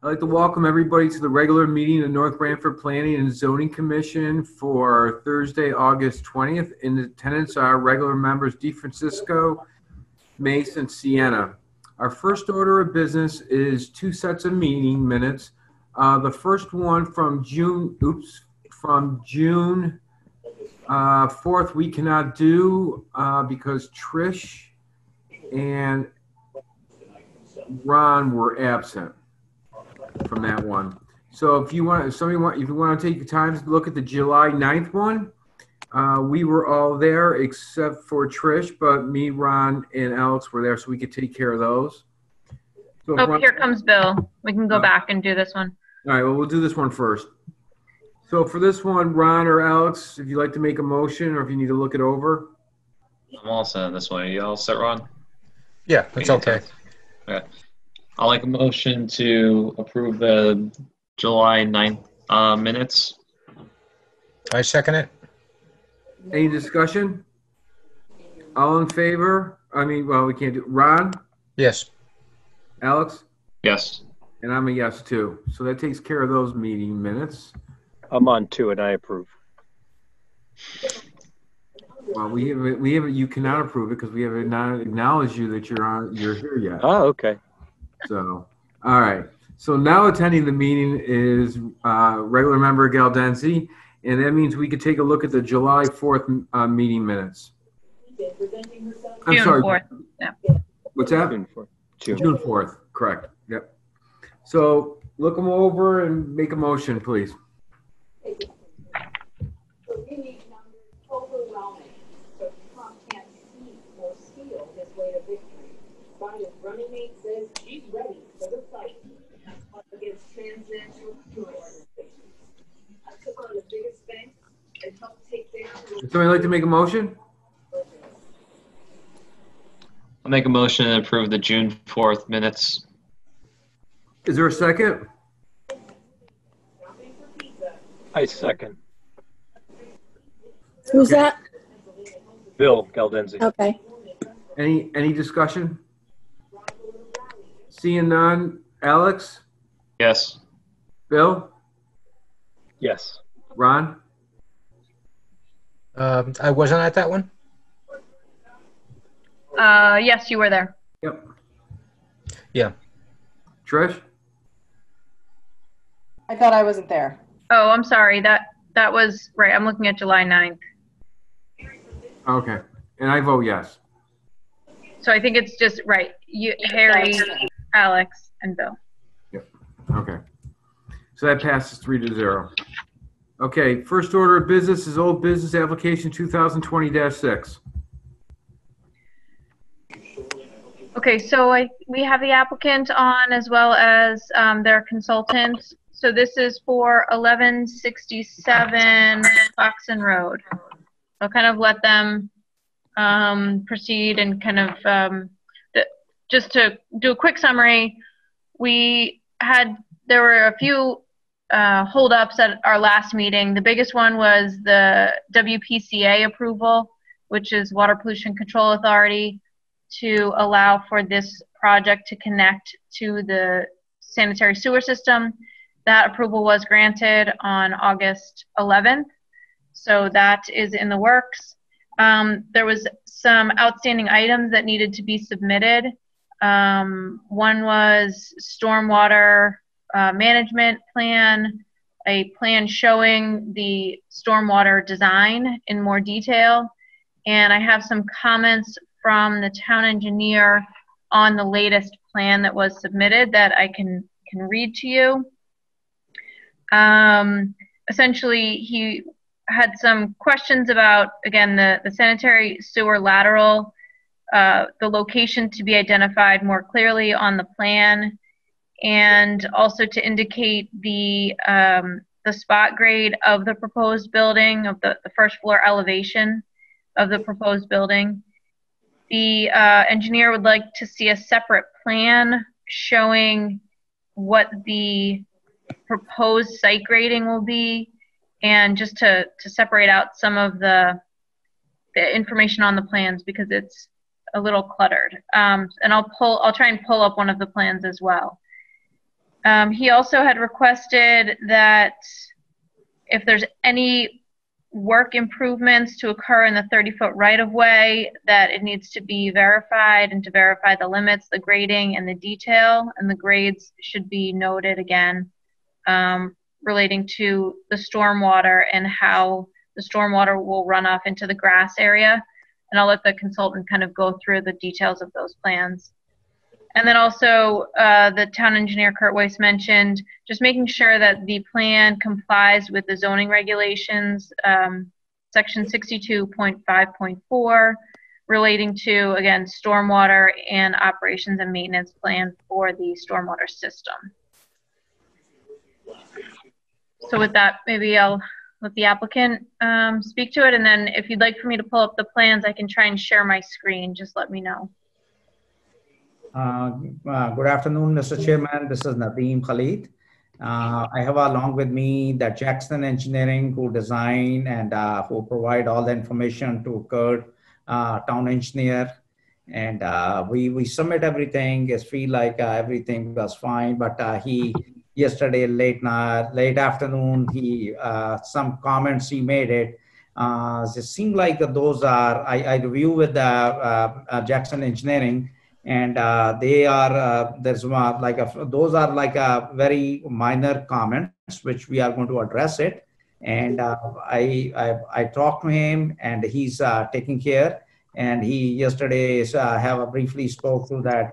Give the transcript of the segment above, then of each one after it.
I'd like to welcome everybody to the regular meeting of North Branford Planning and Zoning Commission for Thursday, August 20th. In attendance are regular members DeFrancisco, Mace, and Sienna. Our first order of business is 2 sets of meeting minutes. The first one from June 4th we cannot do because Trish and Ron were absent from that one. So if you want to take the time to look at the July 9th one, we were all there except for Trish, but me, Ron, and Alex were there, so we could take care of those. So here comes Bill. We can go back and do this one. All right, well, we'll do this one first. So for this one, Ron or Alex, if you'd like to make a motion or if you need to look it over. I'm all set this way. You all set, Ron? Yeah, that's okay. Okay. I'll make a motion to approve the July 9th minutes. I second it. Any discussion? All in favor? We can't do. Ron? Yes. Alex? Yes. And I'm a yes too. So that takes care of those meeting minutes. I'm on too, and I approve. Well, we have you cannot approve it because we have not acknowledged you that you're here yet. Oh, okay. So, all right. So now attending the meeting is regular member Galdenzi, and that means we could take a look at the July 4th meeting minutes. I'm sorry. 4th. Yeah. What's that? June 4th. Correct. Yep. So look them over and make a motion, please. Running mate says she's ready for the fight against transnational organizations. I took on the biggest bank and helped take down. Would somebody like to make a motion? I'll make a motion to approve the June 4th minutes. Is there a second? I second. Who's that? Bill Galdenzi. Okay. Any discussion? Seeing none. Alex? Yes. Bill? Yes. Ron? I wasn't at that one. Yes, you were there. Yep. Yeah. Trish? I thought I wasn't there. Oh, I'm sorry. That was right. I'm looking at July 9th. Okay. And I vote yes. So I think it's just right. Harry, Alex, and Bill. Yep. Okay. So that passes 3-0. Okay. First order of business is old business application 2020-6. Okay, so we have the applicant on as well as their consultant. So this is for 1167 Foxon Road. I'll kind of let them proceed and kind of just to do a quick summary. There were a few holdups at our last meeting. The biggest one was the Wpca approval, which is Water Pollution Control Authority, to allow for this project to connect to the sanitary sewer system. That approval was granted on August 11th, so that is in the works. There was some outstanding items that needed to be submitted. One was stormwater management plan, a plan showing the stormwater design in more detail, and I have some comments from the town engineer on the latest plan that was submitted that I can read to you. Essentially, he had some questions about, again, the sanitary sewer lateral, the location to be identified more clearly on the plan, and also to indicate the spot grade of the proposed building, of the first floor elevation of the proposed building. The engineer would like to see a separate plan showing what the proposed site grading will be, and just to separate out some of the information on the plans because it's a little cluttered. And I'll try and pull up one of the plans as well. He also had requested that if there's any work improvements to occur in the 30-foot right-of-way, that it needs to be verified, and to verify the limits, the grading, and the detail, and the grades should be noted again, relating to the stormwater and how the stormwater will run off into the grass area. And I'll let the consultant kind of go through the details of those plans. And then also, the town engineer, Kurt Weiss, mentioned just making sure that the plan complies with the zoning regulations, section 62.5.4, relating to, again, stormwater and operations and maintenance plan for the stormwater system. So with that, maybe I'll let the applicant speak to it. And then if you'd like for me to pull up the plans, I can try and share my screen. Just let me know. Good afternoon, Mr. Chairman. This is Nadeem Khalid. I have along with me the Jackson Engineering, who design and who provide all the information to Kurt, town engineer. And we submit everything. It feel like everything was fine, but he yesterday late afternoon, he some comments he made it. It seemed like those are I review with the Jackson Engineering. And they are those are like a very minor comments which we are going to address it. And I talked to him, and he's taking care. And he yesterday have briefly spoke to that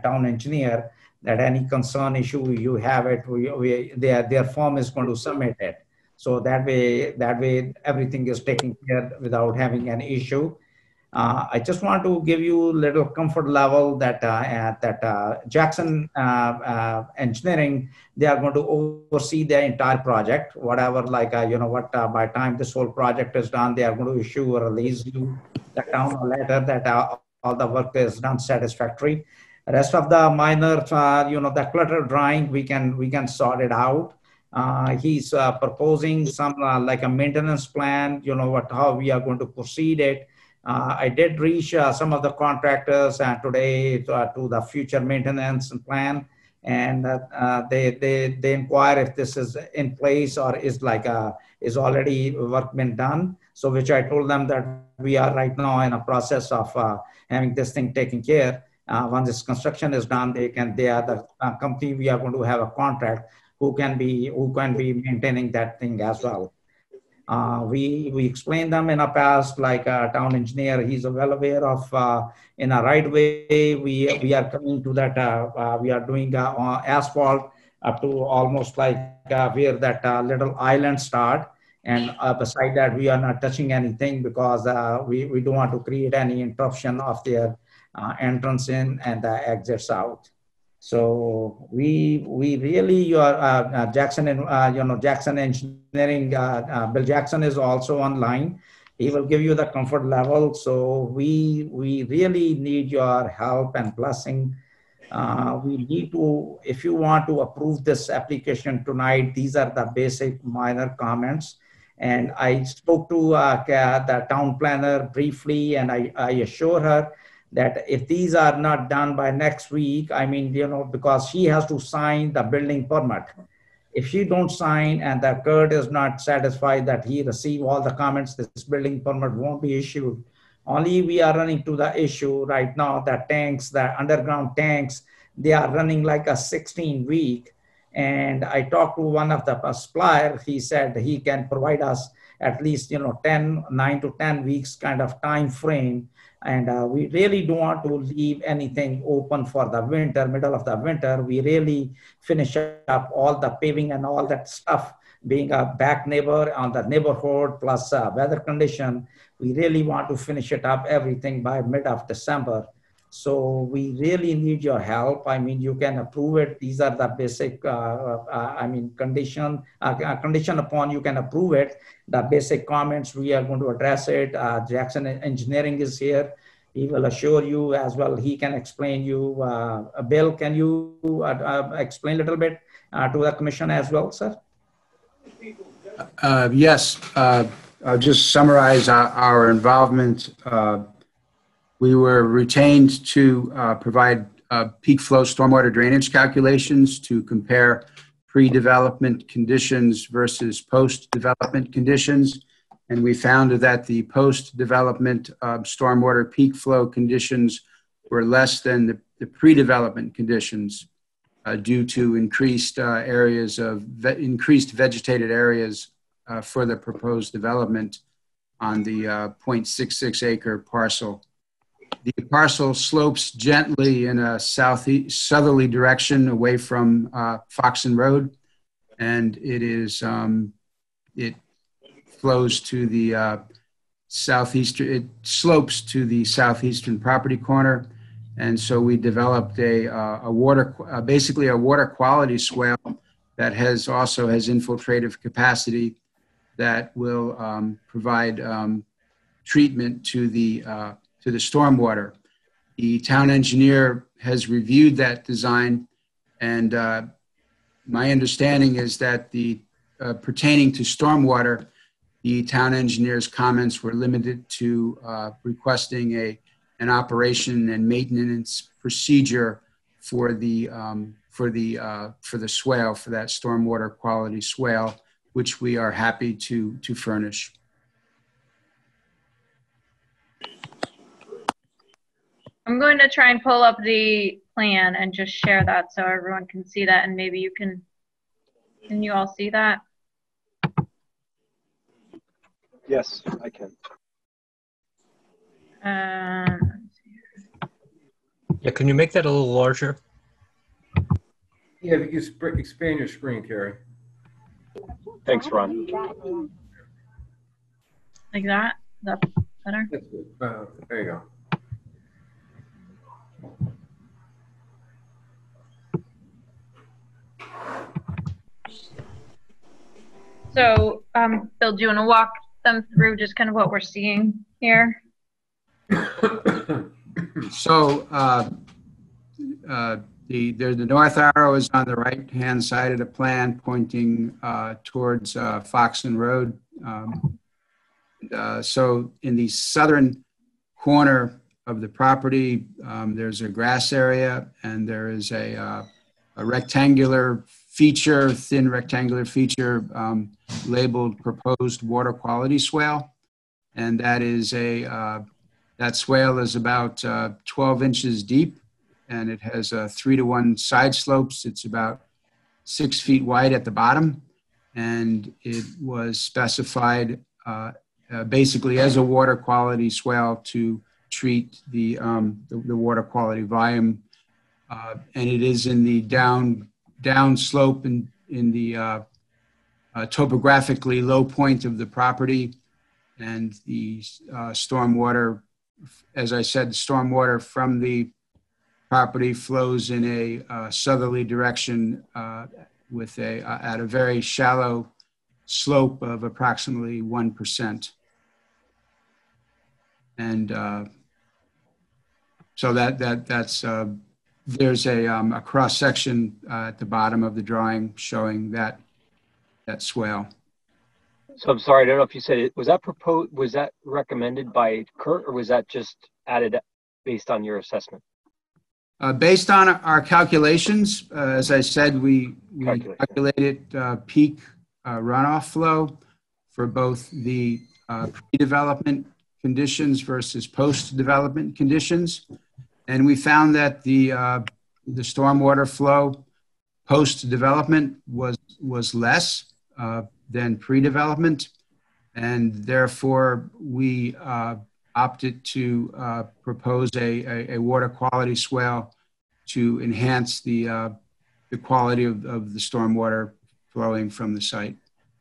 town engineer that any concern issue you have it, their firm is going to submit it. So that way everything is taken care without having an issue. I just want to give you a little comfort level that Jackson Engineering, they are going to oversee the entire project, whatever, like, by the time this whole project is done, they are going to issue or release you the town a letter that all the work is done satisfactory. The rest of the minor, the clutter drawing, we can sort it out. He's proposing some like a maintenance plan, how we are going to proceed it. I did reach some of the contractors today to the future maintenance plan, and they inquire if this is in place or is already work been done. So which I told them that we are right now in a process of having this thing taken care. Once this construction is done, they are the company we are going to have a contract who can be maintaining that thing as well. We explained them in the past, like town engineer, he's well aware of in a right way. We are coming to that, we are doing asphalt up to almost like where that little island start. And beside that, we are not touching anything because we don't want to create any interruption of their entrance in and the exits out. So we really, Jackson and Jackson Engineering, Bill Jackson is also online. He will give you the comfort level. So we really need your help and blessing. We need to, if you want to approve this application tonight, these are the basic minor comments. And I spoke to the town planner briefly, and I assure her that if these are not done by next week, I mean, because she has to sign the building permit. If she don't sign and the Kurt is not satisfied that he received all the comments, this building permit won't be issued. Only we are running to the issue right now that tanks, the underground tanks, they are running like a 16-week. And I talked to one of the suppliers. He said he can provide us at least 9 to 10 weeks kind of time frame. And we really don't want to leave anything open for the winter, middle of the winter. We really finish up all the paving and all that stuff, being a back neighbor on the neighborhood plus weather condition. We really want to finish it up, everything by mid of December. So we really need your help. I mean, you can approve it. These are the basic, condition upon you can approve it. The basic comments, we are going to address it. Jackson Engineering is here. He will assure you as well. He can explain you. Bill, can you explain a little bit to the commission as well, sir? Yes. I'll just summarize our involvement. We were retained to provide peak flow stormwater drainage calculations to compare pre-development conditions versus post-development conditions. And we found that the post-development stormwater peak flow conditions were less than the pre-development conditions due to increased increased vegetated areas for the proposed development on the 0.66 acre parcel. The parcel slopes gently in a southerly direction away from Foxen Road, and it flows to the southeastern. It slopes to the southeastern property corner, and so we developed basically a water quality swale that also has infiltrative capacity that will provide treatment to the stormwater. The town engineer has reviewed that design, and my understanding is that pertaining to stormwater, the town engineer's comments were limited to requesting an operation and maintenance procedure for the swale, for that stormwater quality swale, which we are happy to furnish. I'm going to try and pull up the plan and just share that so everyone can see that, and maybe you can you all see that? Yes, I can. Yeah, can you make that a little larger? Yeah, if you could expand your screen, Carrie. Thanks, Ron. Like that? Is that better? That's good. There you go. So, Bill, do you want to walk them through just kind of what we're seeing here? So the north arrow is on the right-hand side of the plan, pointing towards Foxen Road. So in the southern corner of the property, there's a grass area, and there is a rectangular feature, thin rectangular feature labeled proposed water quality swale. And that is that swale is about 12 inches deep, and it has 3-to-1 side slopes. It's about 6 feet wide at the bottom, and it was specified basically as a water quality swale to treat the water quality volume, and it is in the down slope in the topographically low point of the property, and the stormwater, as I said, stormwater from the property flows in a southerly direction with at a very shallow slope of approximately 1%. And so that's there's a cross section at the bottom of the drawing showing that swale. So I'm sorry, I don't know if you said it. Was that proposed? Was that recommended by Kurt, or was that just added based on your assessment? Based on our calculations, as I said, we calculated peak runoff flow for both the pre-development conditions versus post-development conditions, and we found that the stormwater flow post-development was less than pre-development, and therefore we opted to propose a water quality swale to enhance the quality of the stormwater flowing from the site.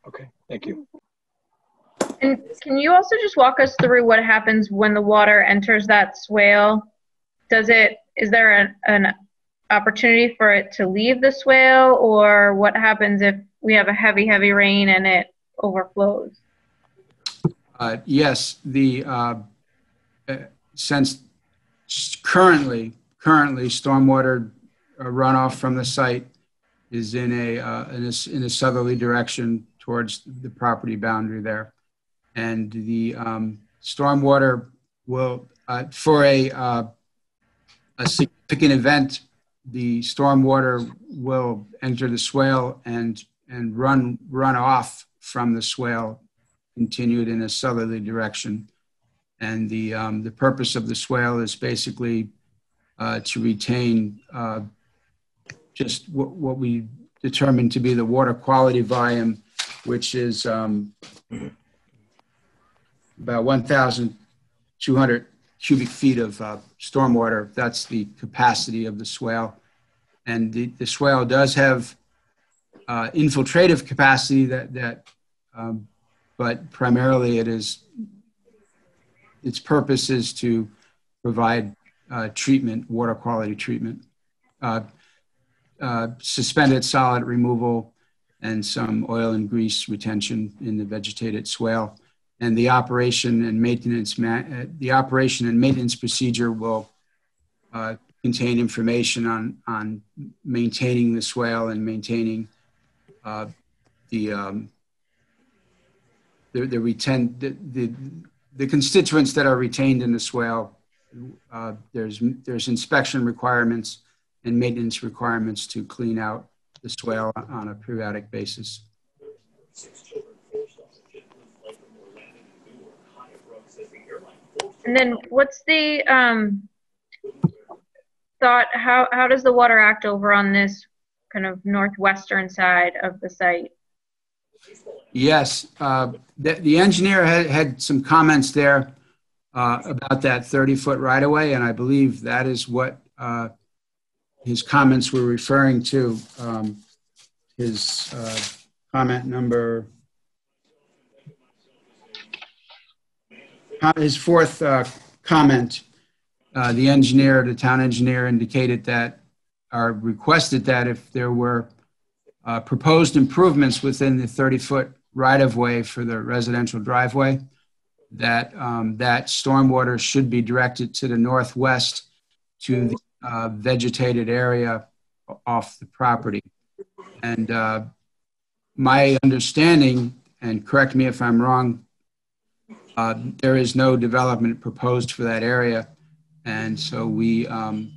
Okay, thank you. And can you also just walk us through what happens when the water enters that swale? Is there an opportunity for it to leave the swale, or what happens if we have a heavy rain and it overflows? Yes, since currently stormwater runoff from the site is in a southerly direction towards the property boundary there, and the stormwater will for a significant event, the stormwater will enter the swale and run off from the swale, continued in a southerly direction. And the purpose of the swale is basically to retain just what we determined to be the water quality volume, which is about 1,200 cubic feet of stormwater. That's the capacity of the swale. And the swale does have infiltrative capacity but primarily its purpose is to provide treatment, water quality treatment, suspended solid removal, and some oil and grease retention in the vegetated swale. And the operation and maintenance procedure will contain information on maintaining the swale and maintaining the constituents that are retained in the swale. There's inspection requirements and maintenance requirements to clean out the swale on a periodic basis. And then what's the thought, how does the water act over on this kind of northwestern side of the site? Yes, the engineer had some comments there about that 30-foot right-of-way, and I believe that is what his comments were referring to. His comment number, his fourth comment, the town engineer indicated that, or requested that if there were proposed improvements within the 30-foot right-of-way for the residential driveway, that that stormwater should be directed to the northwest to the vegetated area off the property. And my understanding, and correct me if I'm wrong, there is no development proposed for that area, and so we don't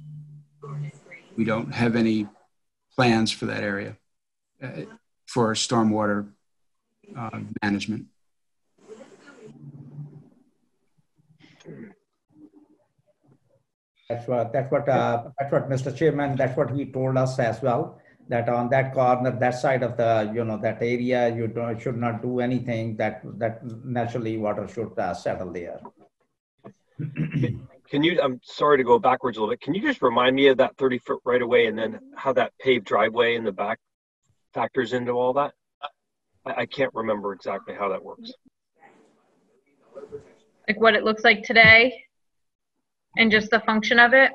have any plans for that area for stormwater management. That's what Mr. Chairman, that's what he told us as well, that on that corner, that side of the, that area, you should not do anything, that naturally water should settle there. Can you, I'm sorry to go backwards a little bit. Can you just remind me of that 30-foot right away and then how that paved driveway in the back factors into all that? I can't remember exactly how that works. Like what it looks like today and just the function of it?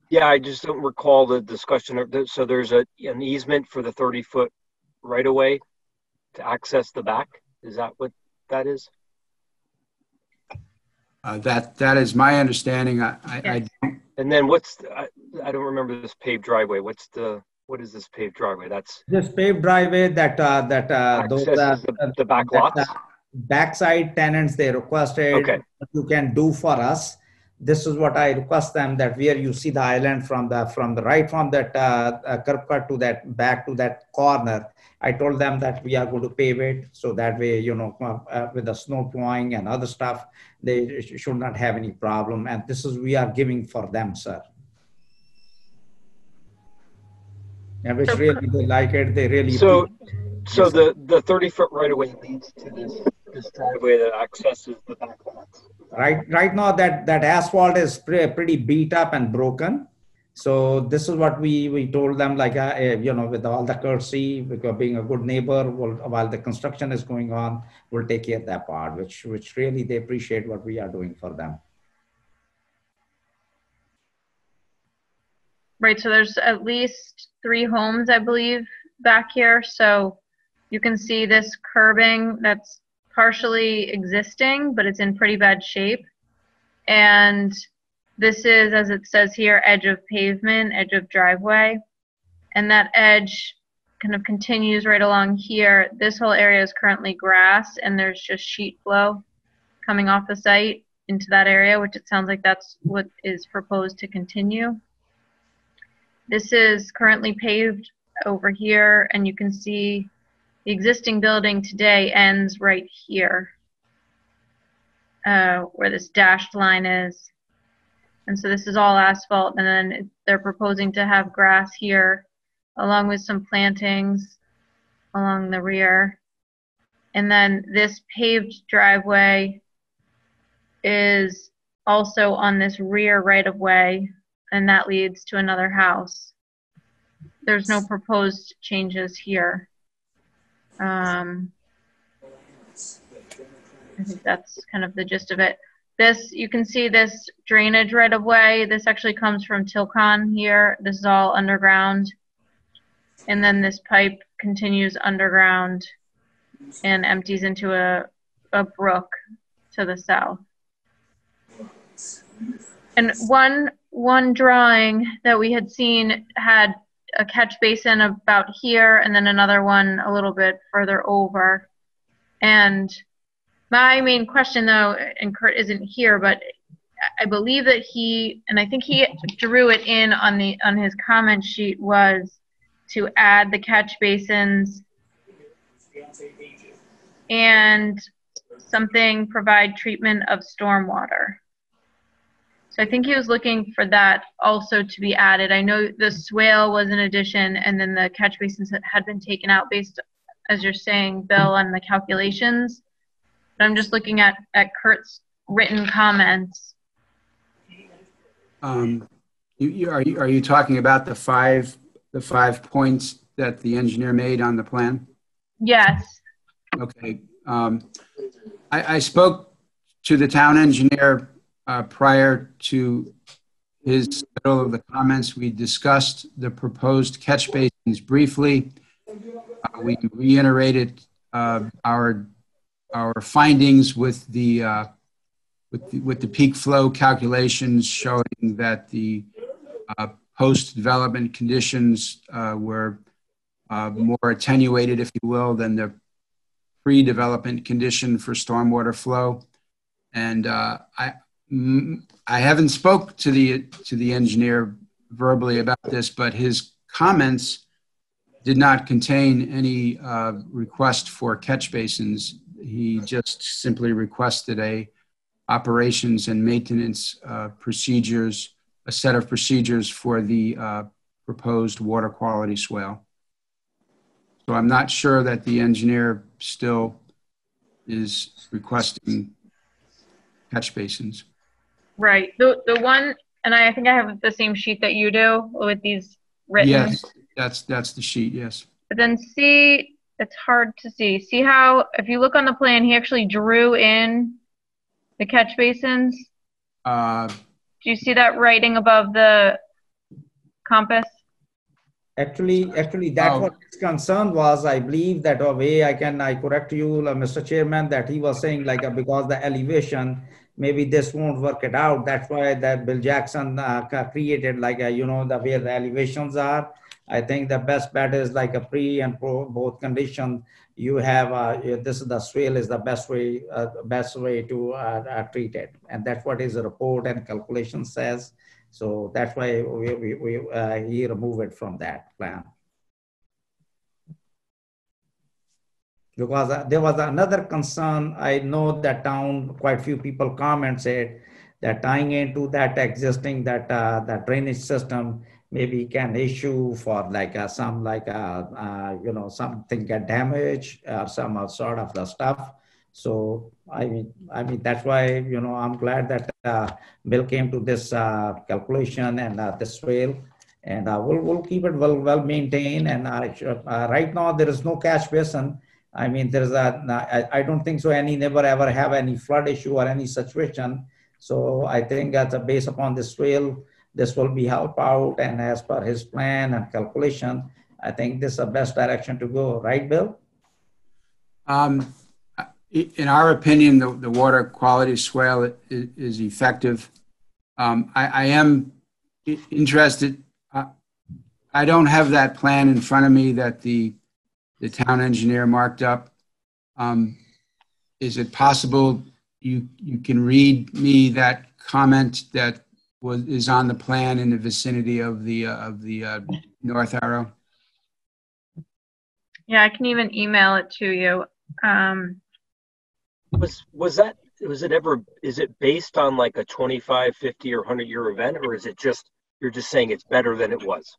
Yeah, I just don't recall the discussion. So there's an easement for the 30-foot right away to access the back. Is that what that is? That is my understanding. Yes. I And then I don't remember this paved driveway. What is this paved driveway? That's this paved driveway that those the back lots. Backside tenants, they requested, okay, what you can do for us. This is what I request them, that where you see the island from that curb cut to that back to that corner. I told them that we are going to pave it, so that way, with the snow plowing and other stuff, they should not have any problem. And this is we are giving for them, sir. And which really they like it. They really so the 30-foot right away leads to this driveway that accesses the back lots. Right now that asphalt is pretty beat up and broken. So this is what we told them, like, with all the courtesy, because being a good neighbor, while the construction is going on, we'll take care of that part, which really they appreciate what we are doing for them. Right, so there's at least 3 homes, I believe, back here. So you can see this curbing that's partially existing, but it's in pretty bad shape. And this is, as it says here, edge of pavement, edge of driveway. And that edge kind of continues right along here. This whole area is currently grass, and there's just sheet flow coming off the site into that area, which it sounds like that's what is proposed to continue. This is currently paved over here, and you can see the existing building today ends right here, where this dashed line is. And so this is all asphalt, and then they're proposing to have grass here, along with some plantings along the rear. And then this paved driveway is also on this rear right-of-way, and that leads to another house. There's no proposed changes here. I think that's kind of the gist of it. This, you can see this drainage right-of-way. This actually comes from Tilcon here. This is all underground. And then this pipe continues underground and empties into a brook to the south. And one drawing that we had seen had a catch basin about here, and then another one a little bit further over. And my main question, though, and Kurt isn't here, but I believe that I think he drew it in on his comment sheet, was to add the catch basins and something provide treatment of stormwater. So I think he was looking for that also to be added. I know the swale was an addition, and then the catch basins had been taken out based, as you're saying, Bill, on the calculations. But I'm just looking at Kurt's written comments. Are you talking about the five points that the engineer made on the plan? Yes. Okay. I spoke to the town engineer prior to his middle of the comments. We discussed the proposed catch basins briefly. We reiterated our findings with the peak flow calculations, showing that the post-development conditions were more attenuated, if you will, than the pre-development condition for stormwater flow. And I haven't spoke to the engineer verbally about this, but his comments did not contain any request for catch basins. He just simply requested a operations and maintenance procedures, a set of procedures for the proposed water quality swale. So I'm not sure that the engineer still is requesting catch basins. Right. The one, and I think I have the same sheet that you do with these written. Yes, that's the sheet, yes. But then see, it's hard to see. See how, if you look on the plan, he actually drew in the catch basins? Do you see that writing above the compass? Actually, that's what his concern was. I believe that way I correct you, Mr. Chairman, that he was saying like because the elevation, maybe this won't work it out. That's why that Bill Jackson created like the where the elevations are. I think the best bet is like a pre and pro both condition. You have this is the swale is the best way to treat it, and that's what his report and calculation says. So that's why he removed it from that plan. Because there was another concern. I know that town, quite few people commented that tying into that existing that drainage system maybe can issue for like something get damaged or some sort of the stuff. So I mean that's why I'm glad that Bill came to this calculation and this swale, and we'll keep it well maintained. And right now there is no catch basin. I mean there's I don't think so any neighbor ever have any flood issue or any situation. So I think that's based upon this swale, this will be help out, and as per his plan and calculation, I think this is the best direction to go, right, Bill? In our opinion, the water quality swale is effective. I am interested. I don't have that plan in front of me that the town engineer marked up. Is it possible you can read me that comment that is on the plan in the vicinity of the north arrow? Yeah, I can even email it to you. Is it based on like a 25, 50, or 100-year event, or is it just, you're just saying it's better than it was?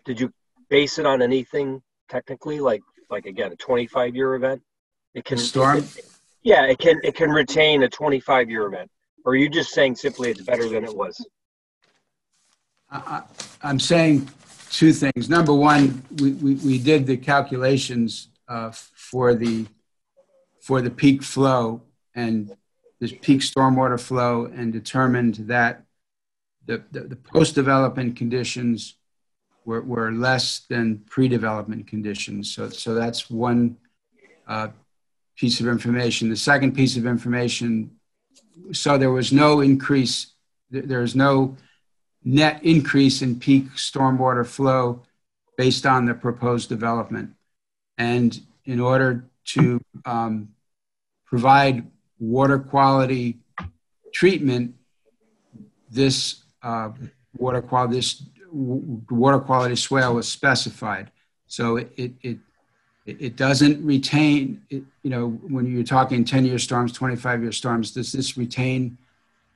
Did you base it on anything technically, like again, a 25-year event? It can Storm? it can retain a 25-year event. Or are you just saying simply it's better than it was? I'm saying two things. Number one, we did the calculations for the peak flow and the peak stormwater flow, and determined that the post-development conditions were less than pre-development conditions. So that's one piece of information. The second piece of information, so there was no increase, there is no net increase in peak stormwater flow based on the proposed development. And in order to provide water quality treatment, this water quality swale was specified. So it doesn't retain, when you're talking 10-year storms, 25-year storms, does this retain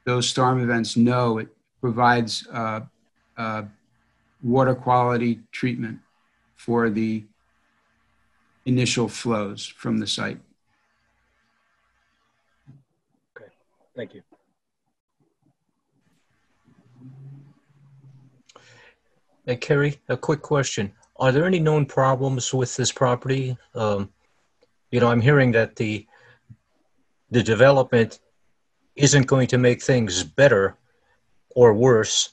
those storm events? No, it provides water quality treatment for the initial flows from the site. Okay, thank you. Hey, Kerry, a quick question. Are there any known problems with this property? I'm hearing that the development isn't going to make things better or worse,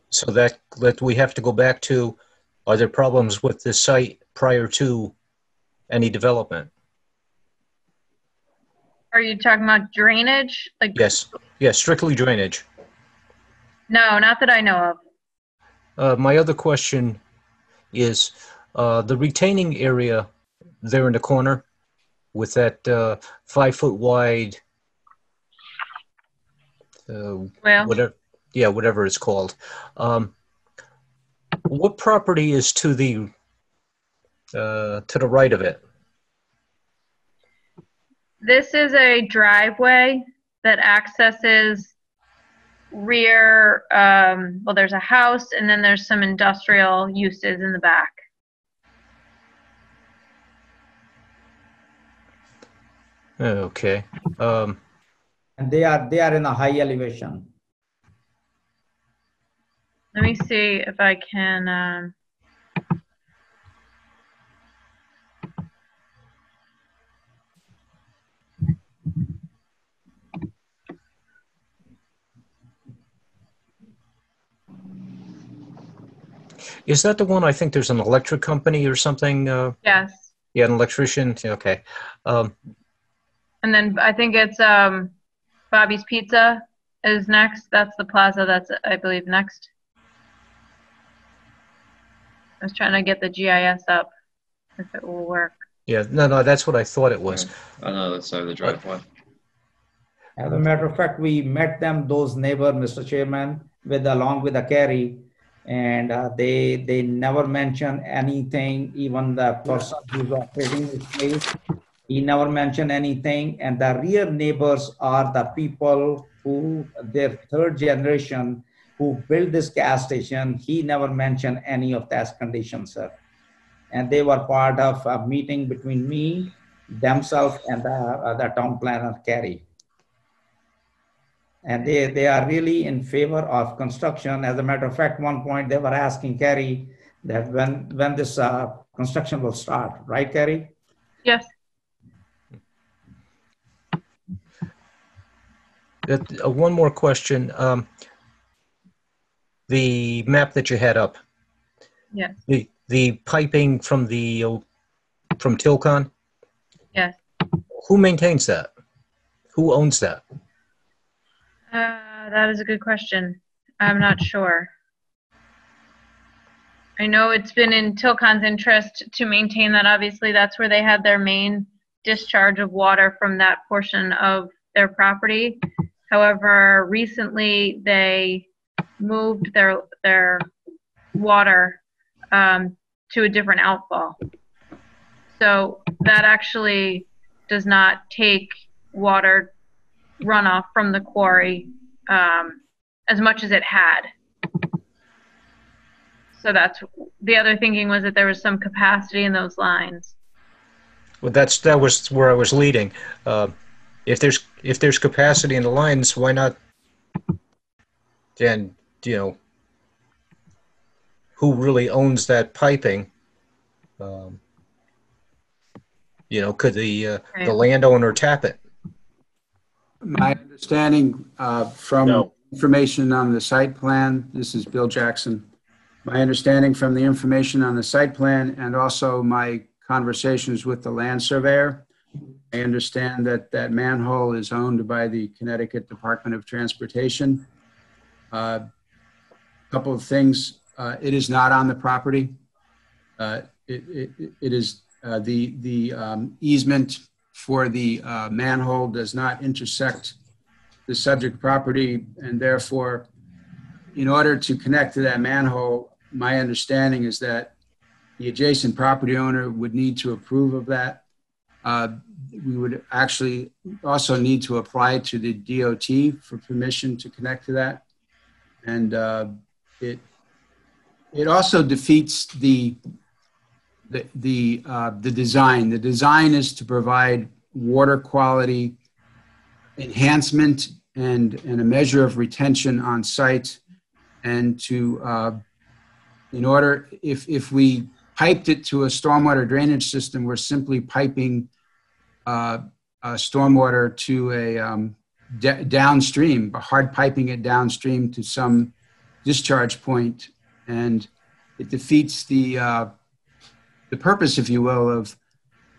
so that we have to go back to, are there problems with this site prior to any development? Are you talking about drainage? Yes, strictly drainage. No, not that I know of. My other question is the retaining area there in the corner with that 5-foot wide, whatever it's called. What property is to the right of it? This is a driveway that accesses rear, there's a house and then there's some industrial uses in the back. Okay. And they are in a high elevation. Let me see if I can. Is that the one? I think there's an electric company or something. Yes. Yeah, an electrician. Okay. And then I think it's Bobby's Pizza is next. That's the plaza that's, I believe, next. I was trying to get the GIS up, if it will work. Yeah, no, that's what I thought it was. On the other side of the driveway. As a matter of fact, we met them, those neighbors, Mr. Chairman, along with the Kerry, and they never mentioned anything. Even the person who's operating this place, he never mentioned anything. And the real neighbors are the people who, their third generation, who built this gas station. He never mentioned any of that condition, sir. And they were part of a meeting between me, themselves, and the town planner, Kerry. And they are really in favor of construction. As a matter of fact, one point they were asking Kerry that when this construction will start, right, Kerry? Yes. One more question. The map that you had up. Yes. The piping from Tilcon. Yes. Who maintains that? Who owns that? That is a good question. I'm not sure. I know it's been in Tilcon's interest to maintain that. Obviously, that's where they had their main discharge of water from that portion of their property. However, recently they moved their water to a different outfall. So that actually does not take water runoff from the quarry as much as it had. So that's the other thinking, was that there was some capacity in those lines. Well, that was where I was leading. If there's capacity in the lines, why not? Then, you know, who really owns that piping? You know, could the landowner tap it? My understanding from No. information on the site plan, this is Bill Jackson. My understanding from the information on the site plan and also my conversations with the land surveyor, I understand that that manhole is owned by the Connecticut Department of Transportation. A couple of things, it is not on the property. It is the easement for the manhole does not intersect the subject property, and therefore, in order to connect to that manhole, my understanding is that the adjacent property owner would need to approve of that. We would actually also need to apply to the DOT for permission to connect to that. And it also defeats the design. The design is to provide water quality enhancement and a measure of retention on site, and to in order, if we piped it to a stormwater drainage system, we're simply piping stormwater to a downstream, hard piping it downstream to some discharge point, and it defeats the purpose, if you will,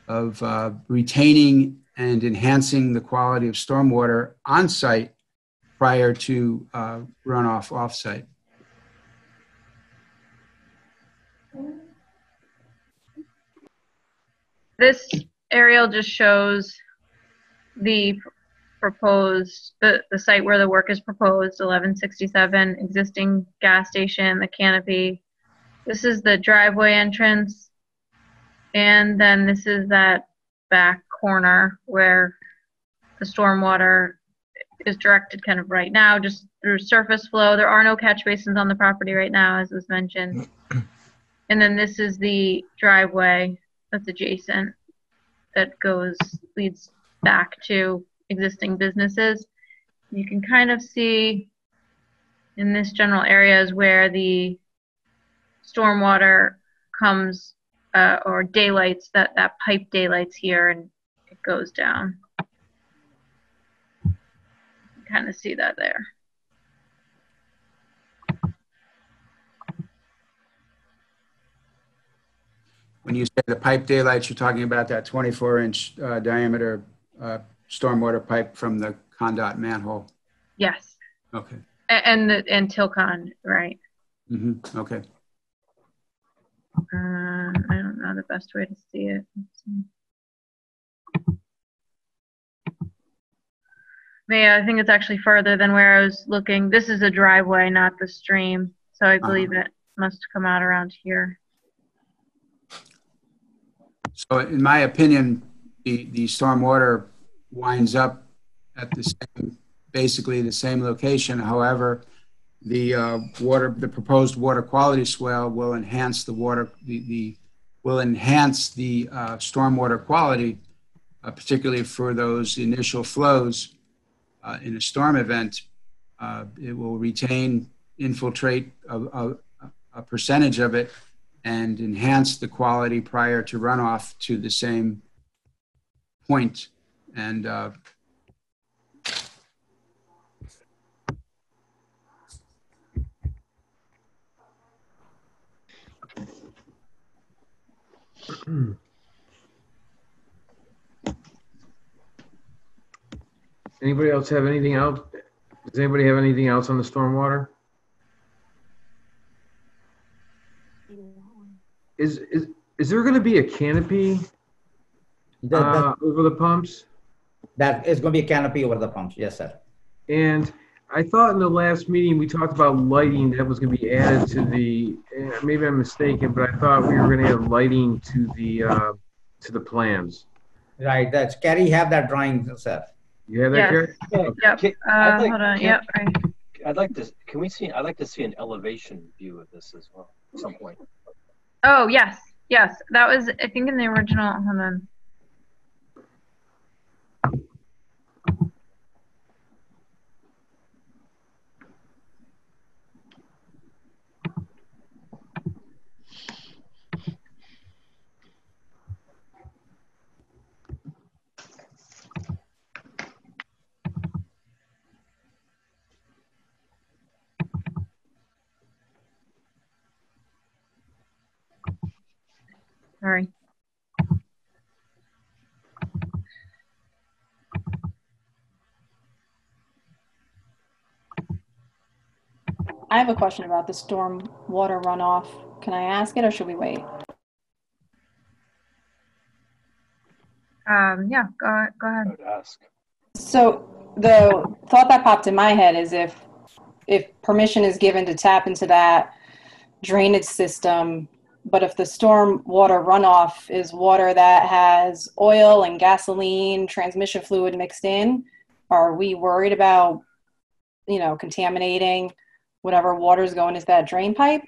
of retaining and enhancing the quality of stormwater on site prior to runoff off site. This aerial just shows the proposed, the site where the work is proposed, 1167, existing gas station, the canopy. This is the driveway entrance. And then this is that back corner where the stormwater is directed kind of right now, just through surface flow. There are no catch basins on the property right now, as was mentioned. And then this is the driveway that's adjacent that leads back to existing businesses. You can kind of see in this general area is where the stormwater comes or daylights, that pipe daylights here, and it goes down. You can kind of see that there. When you say the pipe daylights, you're talking about that 24-inch diameter stormwater pipe from the Condot manhole? Yes. Okay. And Tilcon, right? Mm-hmm. Okay. I don't know the best way to see it. Let's see. Yeah, I think it's actually further than where I was looking. This is a driveway, not the stream. So I believe it must come out around here. So in my opinion, the stormwater winds up at the same, basically the same location. However, the proposed water quality swale will enhance the water, will enhance the stormwater quality, particularly for those initial flows in a storm event. It will retain, infiltrate a percentage of it, and enhance the quality prior to runoff to the same point. And Anybody else have anything else? Does anybody have anything else on the stormwater? Is there going to be a canopy over the pumps? That is going to be a canopy over the pumps. Yes, sir. And I thought in the last meeting we talked about lighting that was going to be added to the. Maybe I'm mistaken, but I thought we were going to add lighting to the plans. Right, that's, Carrie have that drawing, sir. You have that, Yes. Jerry? Yep. Hold on. Yep. Right. I'd like to, can we see, I'd like to see an elevation view of this as well at some point. Oh, yes. Yes. That was, I think, in the original. Hold on. Sorry. I have a question about the stormwater runoff. Can I ask it or should we wait? Yeah, go ahead. I would ask. So the thought that popped in my head is if permission is given to tap into that drainage system, but if the stormwater runoff is water that has oil and gasoline, transmission fluid mixed in, are we worried about, you know, contaminating whatever water is going into that drain pipe?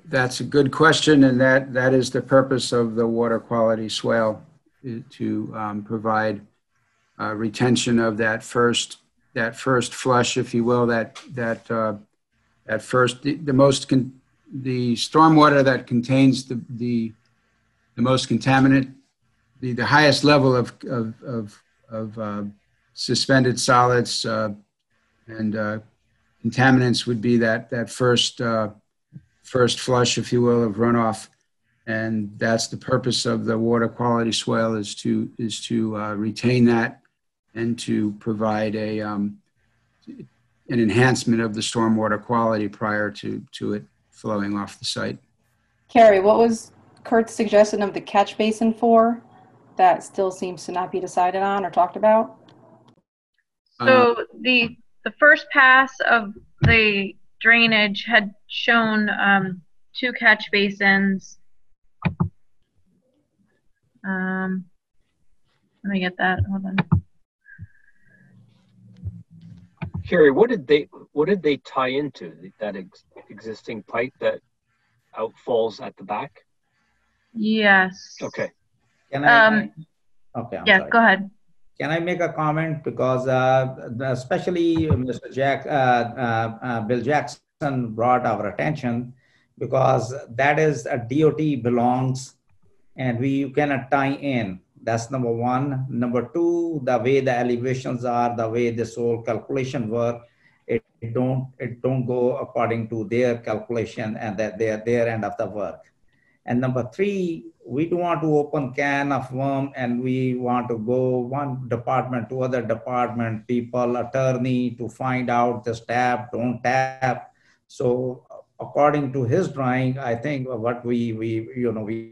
That's a good question, and that is the purpose of the water quality swale, to provide retention of that first flush, if you will, the stormwater that contains the most contaminant, the highest level of suspended solids and contaminants would be that first flush, if you will, of runoff. And that's the purpose of the water quality swale, is to retain that and to provide an enhancement of the stormwater quality prior to it flowing off the site. Carrie, what was Kurt's suggestion of the catch basin for? That still seems to not be decided on or talked about. So the first pass of the drainage had shown 2 catch basins. Let me get that. Hold on. Carrie, what did they tie into, that existing pipe that outfalls at the back? Yes. Okay. Can I? Okay, I'm yeah, sorry. go ahead. Can I make a comment? Because especially Mr. Bill Jackson brought our attention, because that is a DOT belongs and you cannot tie in. That's number one. Number two, the way the elevations are, the way this whole calculation work, it don't go according to their calculation and that their end of the work. And number three, we don't want to open can of worm and we want to go one department to other department, people, attorney, to find out this tap, don't tap. So according to his drawing, I think what we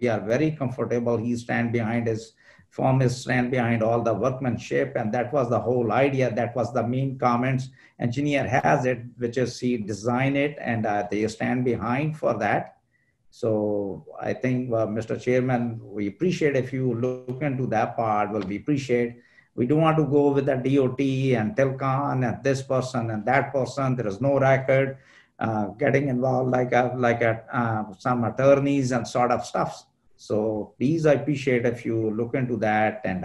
are very comfortable. He stand behind his firm, is stand behind all the workmanship, and that was the whole idea. That was the main comments. Engineer has it, which is he design it, and they stand behind for that. So I think, Mr. Chairman, we appreciate if you look into that part. Will be appreciate. We don't want to go with the DOT and Telcon and this person and that person. There is no record. Getting involved like some attorneys and sort of stuff. So please, I appreciate if you look into that. And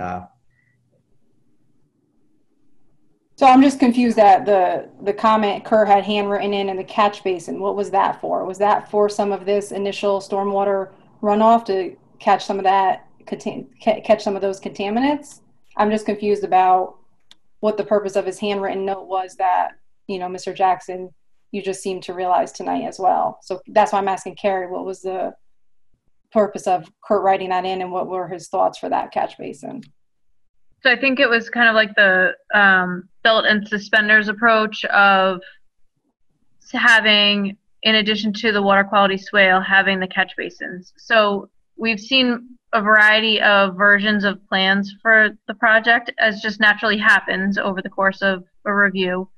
so I'm just confused that the comment Kerr had handwritten in the catch basin, what was that for? Was that for some of this initial stormwater runoff to catch some of that, catch some of those contaminants? I'm just confused about what the purpose of his handwritten note was that, you know, Mr. Jackson, you just seem to realize tonight as well. So that's why I'm asking Carrie, what was the purpose of Kurt writing that in and what were his thoughts for that catch basin? So I think it was kind of like the belt and suspenders approach of having, in addition to the water quality swale, having the catch basins. So we've seen a variety of versions of plans for the project, as just naturally happens over the course of a review.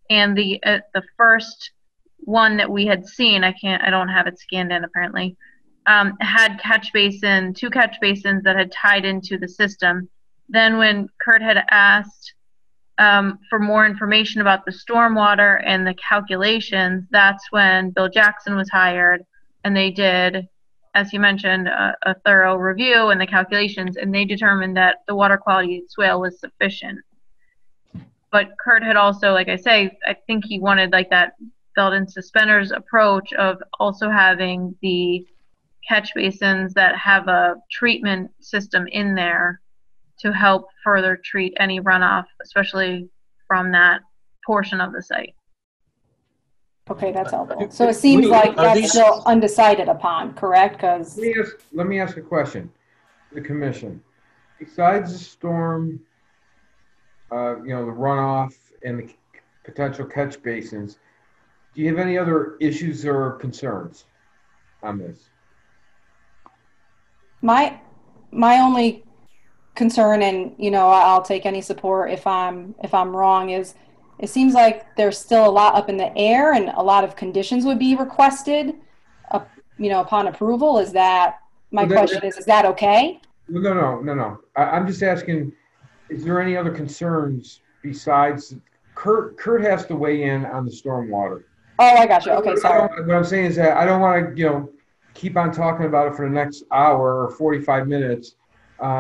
And the first one that we had seen, I don't have it scanned in apparently, had two catch basins that had tied into the system. Then when Kurt had asked for more information about the stormwater and the calculations, that's when Bill Jackson was hired, and they did, as you mentioned, a thorough review and the calculations, and they determined that the water quality at Swale was sufficient. But Kurt had also, like I say, I think he wanted like that belt and suspenders approach of also having the catch basins that have a treatment system in there to help further treat any runoff, especially from that portion of the site. Okay, that's helpful. So it seems like that's still undecided upon, correct? Because let me ask a question. The commission, besides the storm, the runoff and the potential catch basins, do you have any other issues or concerns on this? My only concern, and I'll take any support if I'm wrong, is it seems like there's still a lot up in the air and a lot of conditions would be requested upon approval. Is that question is that okay? No. I'm just asking, is there any other concerns besides Kurt has to weigh in on the stormwater? Oh, I got you. Okay, sorry. What I'm saying is that I don't want to keep on talking about it for the next hour or 45 minutes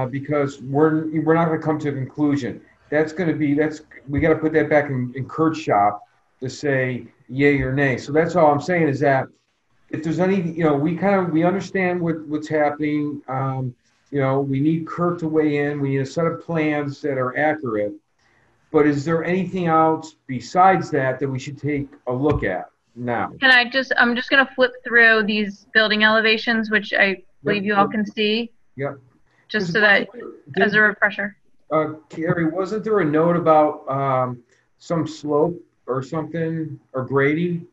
because we're not going to come to a conclusion. We got to put that back in Kurt's shop to say yay or nay. So that's all I'm saying is that if there's any, we understand what's happening. We need Kurt to weigh in. We need a set of plans that are accurate. But is there anything else besides that we should take a look at now? I'm just going to flip through these building elevations, which I believe you all can see. Yep. Just so that, as a refresher. Carrie, wasn't there a note about some slope or something, or grading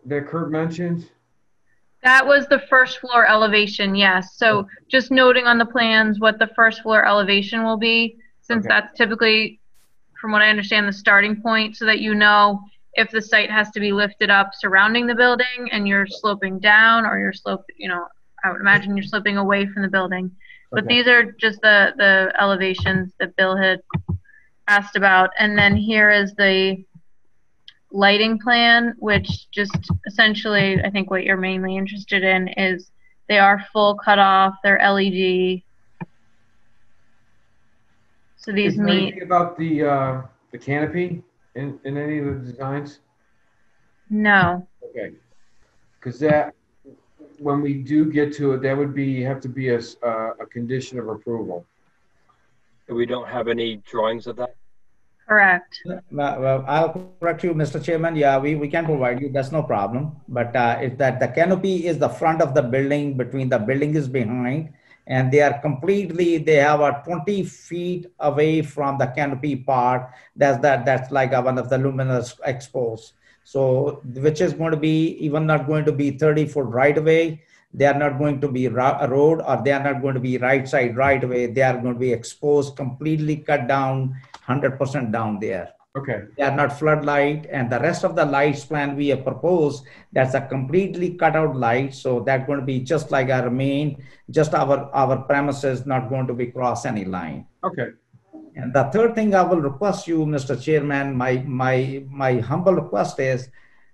that Kurt mentioned? That was the first floor elevation, yes. So just noting on the plans what the first floor elevation will be, since that's typically, from what I understand, the starting point, so that if the site has to be lifted up surrounding the building and you're sloping down, or you're I would imagine you're sloping away from the building. But these are just the elevations that Bill had asked about. And then here is the lighting plan, which just essentially, I think what you're mainly interested in is they are full cutoff, they're LED. So these meet. Anything about the canopy in any of the designs? No. Okay. Because that, when we do get to it, that would have to be a condition of approval. We don't have any drawings of that? Correct. Well, I'll correct you, Mr. Chairman. Yeah, we can provide you. That's no problem. But if that the canopy is the front of the building, between the building is behind, and they have 20 feet away from the canopy part. That's like one of the luminous exposed. So, which is going to be not going to be 30-foot right away. They are not going to be a road, or they are not going to be right side right away. They are going to be exposed, completely cut down, 100% down there. Okay. They are not floodlight, and the rest of the lights plan we have proposed, that's a completely cut out light. So that's going to be just like our main, just our premises, not going to be cross any line. Okay. And the third thing I will request you, Mr. Chairman, my humble request is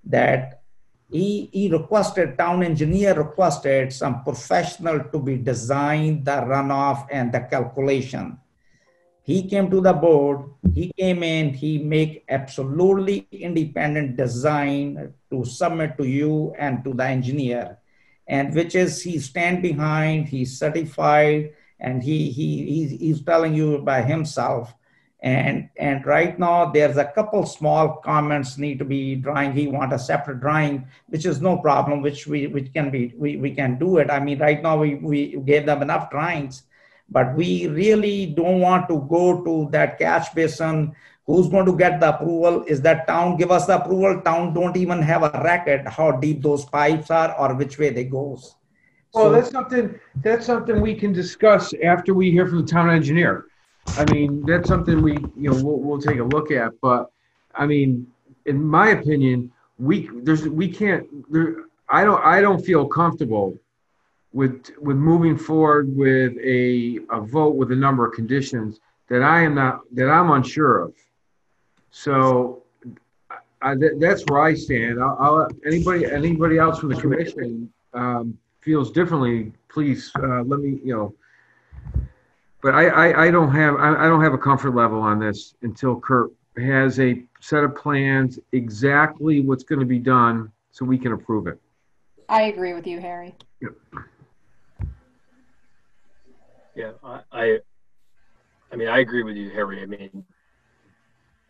that town engineer requested some professional to be designed the runoff and the calculation. He came to the board, he came in, he make absolutely independent design to submit to you and to the engineer, and which is he stand behind, he's certified, and he's telling you by himself. And right now there's a couple small comments need to be drawing. He want a separate drawing, which is no problem, which we can do it. I mean, right now we gave them enough drawings, but we really don't want to go to that catch basin. Who's going to get the approval? Is that town give us the approval? Town don't even have a record how deep those pipes are or which way they goes. Well, that's something we can discuss after we hear from the town engineer. I mean, that's something we'll take a look at, but I mean, in my opinion, I don't feel comfortable with moving forward with a vote with a number of conditions that I'm unsure of. So that's where I stand. Anybody else from the commission feels differently, please let me But I don't have a comfort level on this until Kurt has a set of plans, exactly what's going to be done, so we can approve it. I agree with you, Harry. Yep. Yeah, I mean, I agree with you, Harry. I mean,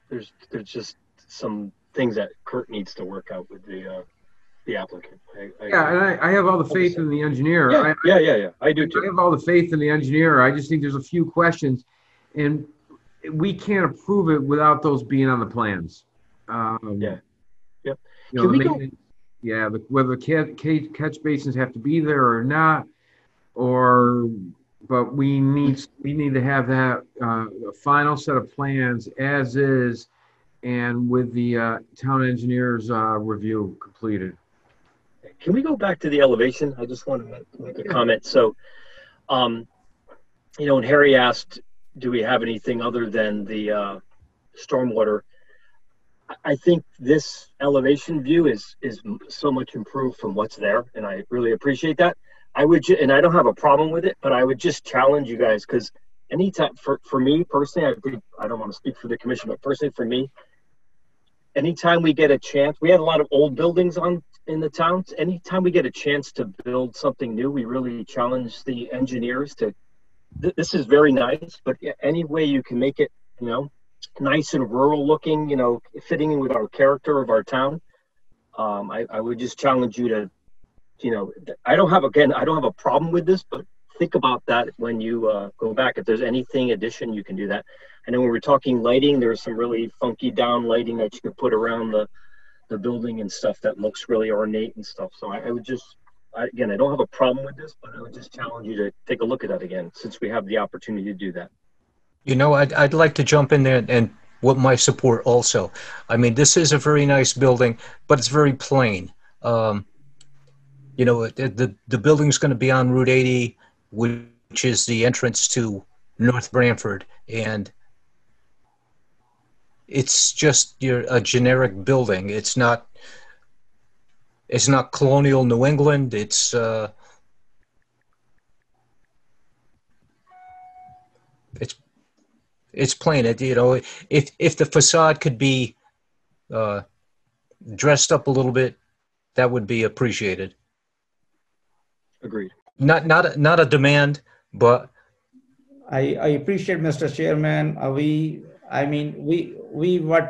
there's just some things that Kurt needs to work out with the applicant. And I have all the faith in the engineer. Yeah. I do too. I have all the faith in the engineer. I just think there's a few questions, and we can't approve it without those being on the plans. Yep. Can we go? Yeah, whether the catch basins have to be there or not, but we need to have that a final set of plans as is, and with the town engineer's review completed. Can we go back to the elevation? I just want to make a comment. So, when Harry asked, do we have anything other than the stormwater? I think this elevation view is so much improved from what's there, and I really appreciate that. And I don't have a problem with it, but I would just challenge you guys, because anytime, for me personally, I don't want to speak for the commission, but personally for me, anytime we get a chance, we had a lot of old buildings in the towns. Anytime we get a chance to build something new, we really challenge the engineers to, this is very nice, but any way you can make it, nice and rural looking, fitting in with our character of our town. I would just challenge you to, I don't have a problem with this, but think about that when you go back. If there's anything addition, you can do that. I know when we're talking lighting, there's some really funky down lighting that you could put around the building and stuff that looks really ornate and stuff. So I would just, again, I don't have a problem with this, but I would just challenge you to take a look at that again, since we have the opportunity to do that. I'd like to jump in there and with my support also. I mean, this is a very nice building, but it's very plain. The building's going to be on Route 80, which is the entrance to North Branford, and it's just a generic building. It's not colonial New England. It's plain. If the facade could be dressed up a little bit, that would be appreciated. Agreed. Not a demand, but I appreciate, Mr. Chairman.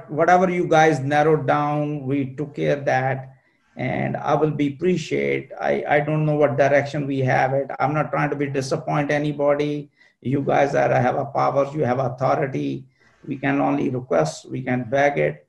Whatever you guys narrowed down, we took care of that, and I will be appreciate. I don't know what direction we have it. I'm not trying to disappoint anybody. You guys have a powers, you have authority. We can only request, we can beg it.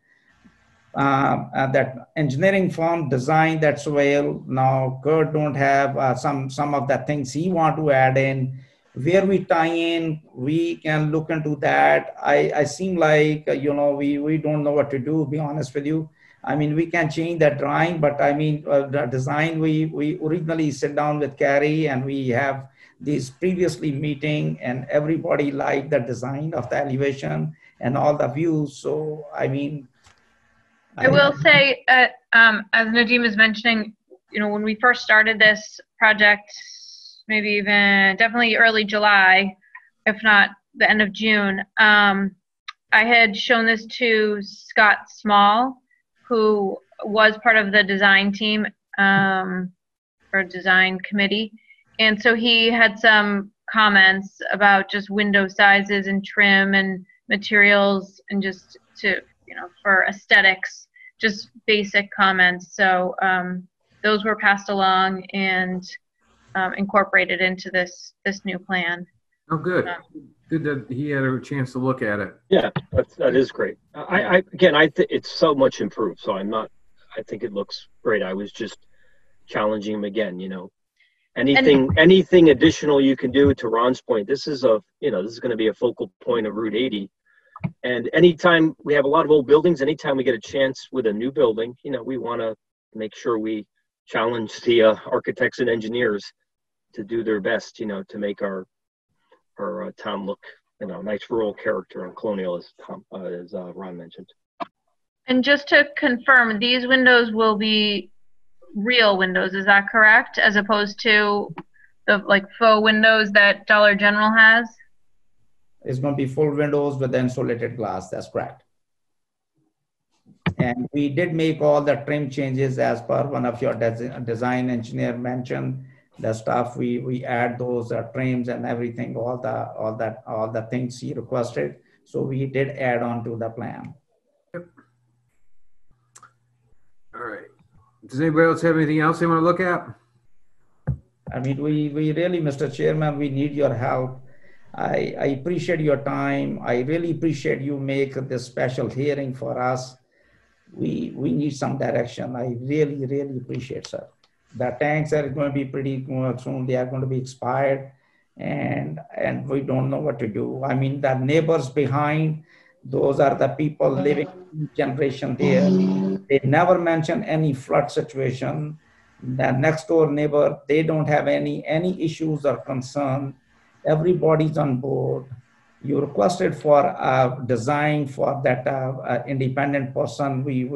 That engineering firm designed that Swale. Now Kurt don't have some of the things he want to add in. Where we tie in, we can look into that. I seem like, we don't know what to do, to be honest with you. I mean, we can change that drawing, but I mean, the design, we originally sit down with Carrie and we have these previously meeting, and everybody liked the design of the elevation and all the views. So, I mean, I will say, as Nadeem is mentioning, when we first started this project, maybe even definitely early July, if not the end of June, I had shown this to Scott Small, who was part of the design team or design committee. And so he had some comments about just window sizes and trim and materials and just to, for aesthetics, just basic comments. So those were passed along and incorporated into this new plan. Oh, good. Good that he had a chance to look at it. Yeah, that is great. I think it's so much improved. So I think it looks great. I was just challenging him again, Anything additional you can do, to Ron's point, this is going to be a focal point of Route 80. And anytime we have a lot of old buildings, anytime we get a chance with a new building, we want to make sure we challenge the architects and engineers to do their best, to make our town look, nice rural character and colonial, as Ron mentioned. And just to confirm, these windows will be real windows, is that correct? As opposed to the faux windows that Dollar General has? It's going to be full windows with insulated glass. That's correct. And we did make all the trim changes as per one of your design engineer mentioned. The stuff we add those trims and everything, all the things he requested. So we did add on to the plan. Yep. All right. Does anybody else have anything else they want to look at? I mean, we really, Mr. Chairman, we need your help. I appreciate your time. I really appreciate you make this special hearing for us. We need some direction. I really, really appreciate, sir. The tanks are going to be pretty soon. They are going to be expired, and we don't know what to do. I mean, the neighbors behind, those are the people living generation there. They never mention any flood situation. The next door neighbor, they don't have any issues or concern. Everybody's on board. You requested for a design for that independent person. We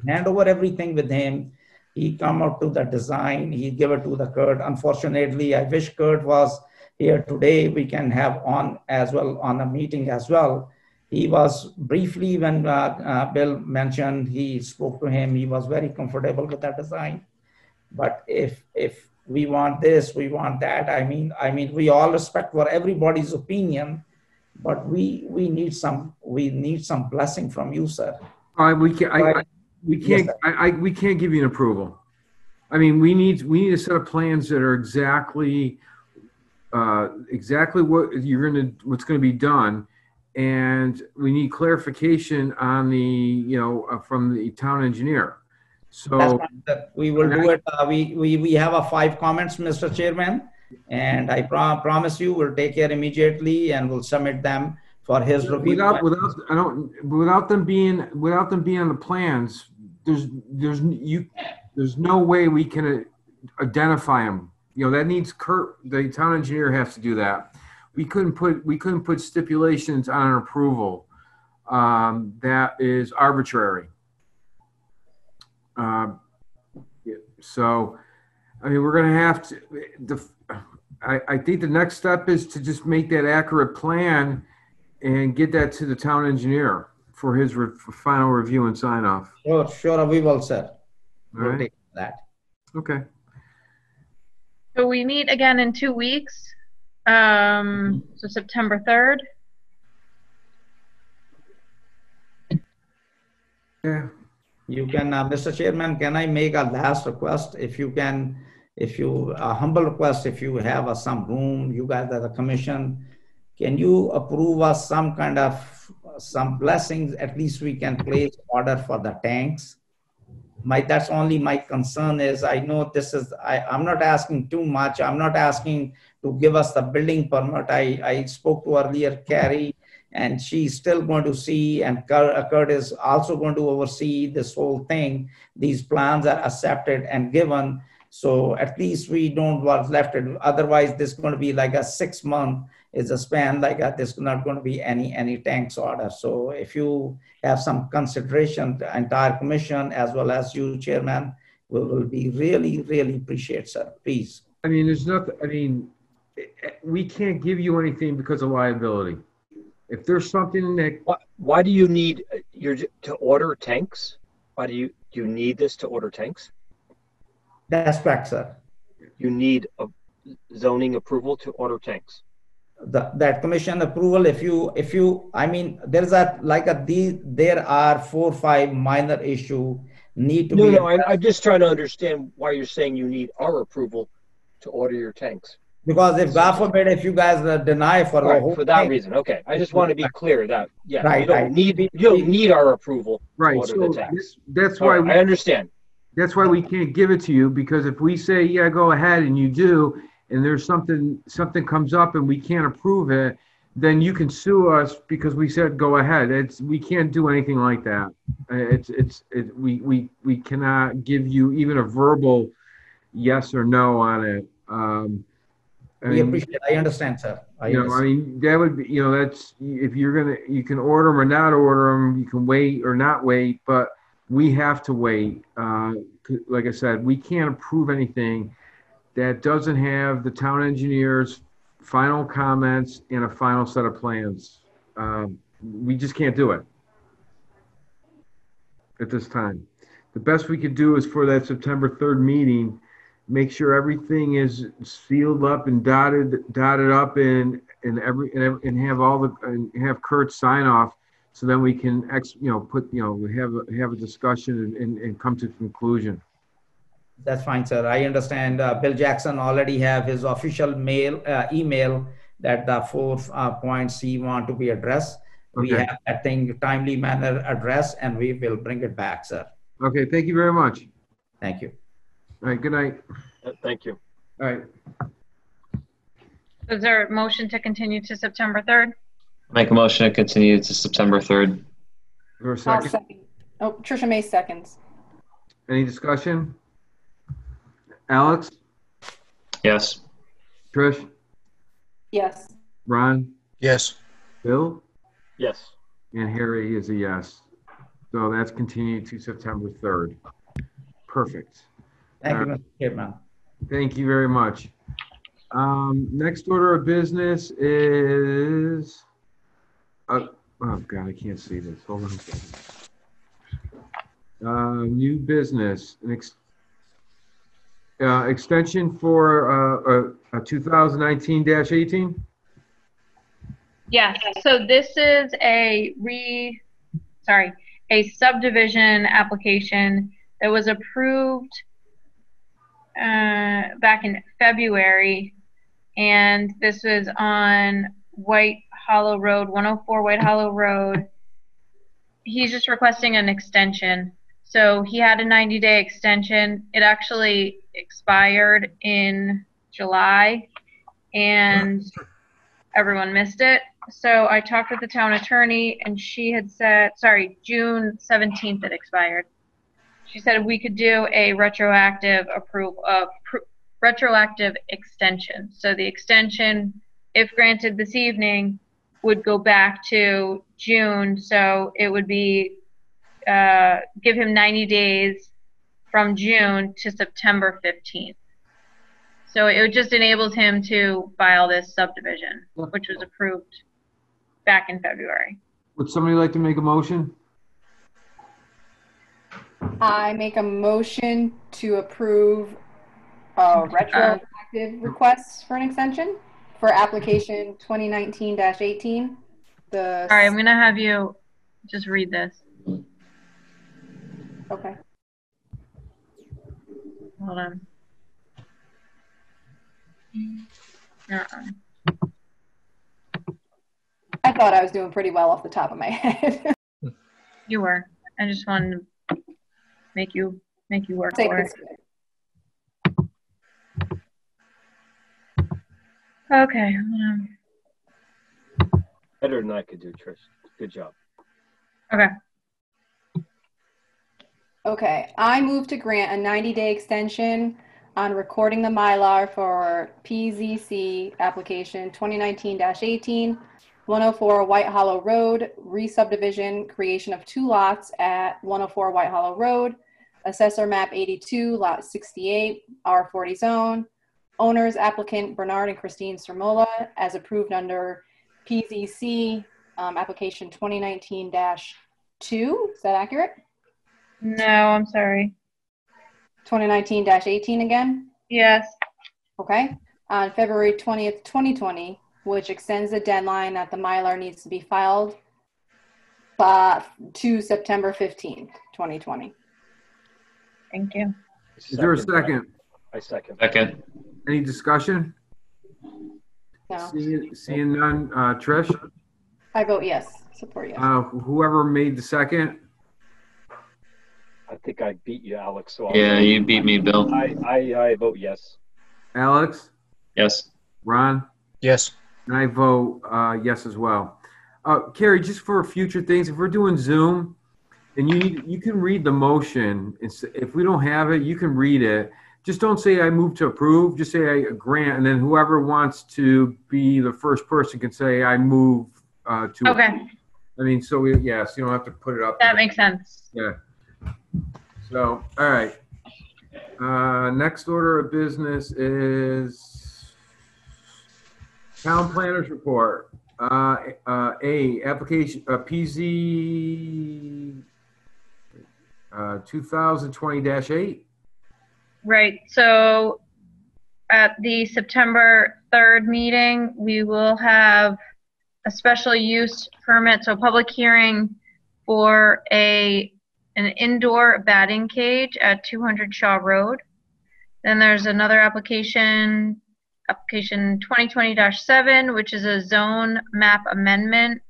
hand over everything with him. He come out to the design. He give it to the Kurt. Unfortunately, I wish Kurt was here today. We can have on as well on a meeting as well. He was briefly when Bill mentioned, he spoke to him. He was very comfortable with that design. But if we want this, we want that. I mean, we all respect for everybody's opinion, but we need some blessing from you, sir. All right, we can't give you an approval. I mean, we need a set of plans that are exactly what's going to be done, and we need clarification on from the town engineer. So we will do it. We have 5 comments, Mr. Chairman, and I promise you we'll take care immediately and we'll submit them for his review. Without them being on the plans, there's no way we can identify them. That needs Kurt, the town engineer, has to do that. We couldn't put stipulations on an approval that is arbitrary. So, I mean, we're going to have to. I think the next step is to just make that accurate plan and get that to the town engineer for his final review and sign off. Sure, we will, sir. We'll right. take that. Okay. So we meet again in 2 weeks. So September 3rd. Yeah. You can, Mr. Chairman, can I make a last request? If you can, a humble request, if you have some room, you guys are the commission, can you approve us some kind of, some blessings, at least we can place order for the tanks? That's only my concern is, I know this is, I'm not asking too much. I'm not asking to give us the building permit. I spoke to earlier, Carrie, and she's still going to see, and Kurt is also going to oversee this whole thing. These plans are accepted and given. So at least we don't what's left. Otherwise, this is going to be like a 6-month is a span like that. There's not going to be any tanks order. So if you have some consideration, the entire commission as well as you, Chairman, will be really, really appreciate, sir. Please. I mean, there's nothing. I mean, we can't give you anything because of liability. If there's something that. Why do you need to order tanks? Why do you need this to order tanks? That's correct, sir. You need a zoning approval to order tanks. That commission approval, if you, I mean, there are 4 or 5 minor issue need to be. No, I'm just trying to understand why you're saying you need our approval to order your tanks. Because if God forbid, if you guys deny for the whole for that thing, reason, okay. I just want to be clear that right, you don't need our approval to order the tanks. That's why I understand. That's why we can't give it to you, because if we say, yeah, go ahead, and you do, and there's something comes up and we can't approve it, then you can sue us because we said go ahead. We can't do anything like that. We cannot give you even a verbal yes or no on it. We appreciate. I understand, sir. I mean, that would be, that's, if you can order them or not order them, you can wait or not wait, but we have to wait. Like I said, we can't approve anything that doesn't have the town engineer's final comments and a final set of plans. We just can't do it at this time. The best we could do is for that September 3rd meeting, make sure everything is sealed up and dotted up and have Kurt sign off, so then we can have a discussion and come to a conclusion. That's fine, sir. I understand. Bill Jackson already have his official email that the 4 points he want to be addressed. We Okay. have that thing timely manner addressed, and we will bring it back, sir. Okay, thank you very much. Thank you. All right, good night. Thank you. All right. Is there a motion to continue to September 3rd? Make a motion to continue to September 3rd. For a I'll second, second. Oh, Tricia May seconds. any discussion? Alex, Yes. Trish, Yes. Ron, Yes. Bill, Yes. and Harry is a yes. So that's continued to September 3rd. Perfect. Thank you, Mr. Chairman. Thank you very much. Next order of business is, oh God, I can't see this. Hold on a second. New business, extension for 2019-18. Yes, so this is a subdivision application that was approved back in February, and this was on White Hollow Road, 104 White Hollow Road. He's just requesting an extension. So he had a 90-day extension. It actually expired in July, and everyone missed it. So I talked with the town attorney, and she had said, June 17th it expired. She said we could do a retroactive retroactive extension. So the extension, if granted this evening, would go back to June. So it would be give him 90 days from June to September 15th. So it just enables him to file this subdivision, which was approved back in February. Would somebody like to make a motion? I make a motion to approve a retroactive request for an extension for application 2019-18. All right, I'm going to have you just read this. Okay. Hold on. I thought I was doing pretty well off the top of my head. You were. I just wanted to make you work Take for it. this. Okay. Better than I could do, Trish. Good job. Okay. Okay, I move to grant a 90-day extension on recording the Mylar for PZC application 2019-18, 104 White Hollow Road, re-subdivision, creation of 2 lots at 104 White Hollow Road, Assessor Map 82, Lot 68, R40 zone, owners applicant Bernard and Christine Sermola, as approved under PZC application 2019-2. Is that accurate? No, I'm sorry. 2019-18 again? Yes. Okay. On February 20th, 2020, which extends the deadline that the Mylar needs to be filed to September 15th, 2020. Thank you. Is there a second? I second. Second. Any discussion? No. Seeing none. Trish? I vote yes. Support yes. Whoever made the second? I think I beat you, Alex. So Yeah, you beat me, Bill. I vote yes. Alex, Yes. Ron, Yes. and I vote yes as well. Carrie, just for future things, if we're doing Zoom, and you can read the motion. If we don't have it, you can read it. Just don't say I move to approve. Just say I grant, and then whoever wants to be the first person can say I move to. Okay, Approve. I mean, so yes, you don't have to put it up. that makes sense. Yeah. So, all right. Next order of business is town planners report. Application PZ 2020-8. Right, so at the September 3rd meeting, we will have a special use permit, so a public hearing for an indoor batting cage at 200 Shaw Road. Then there's another application 2020-7, which is a zone map amendment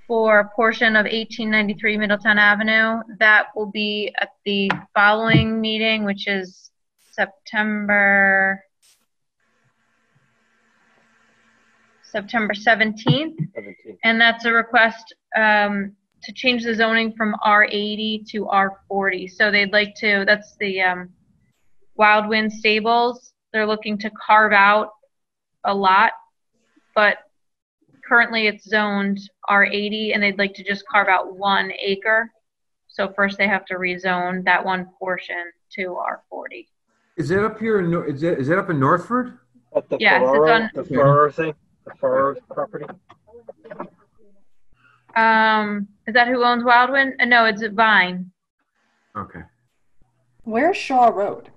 for a portion of 1893 Middletown Avenue. That will be at the following meeting, which is September 17th. And that's a request to change the zoning from R80 to R40. So they'd like to, that's the Wild Wind Stables. They're looking to carve out a lot, but currently it's zoned R80 and they'd like to just carve out 1 acre. So first they have to rezone that one portion to R40. Is that up here? Is that up in Northford? At the Yes, Ferraro, it's on the Ferraro thing, the Ferraro property. Is that who owns Wildwind? No, it's Vine. Okay. Where's Shaw Road?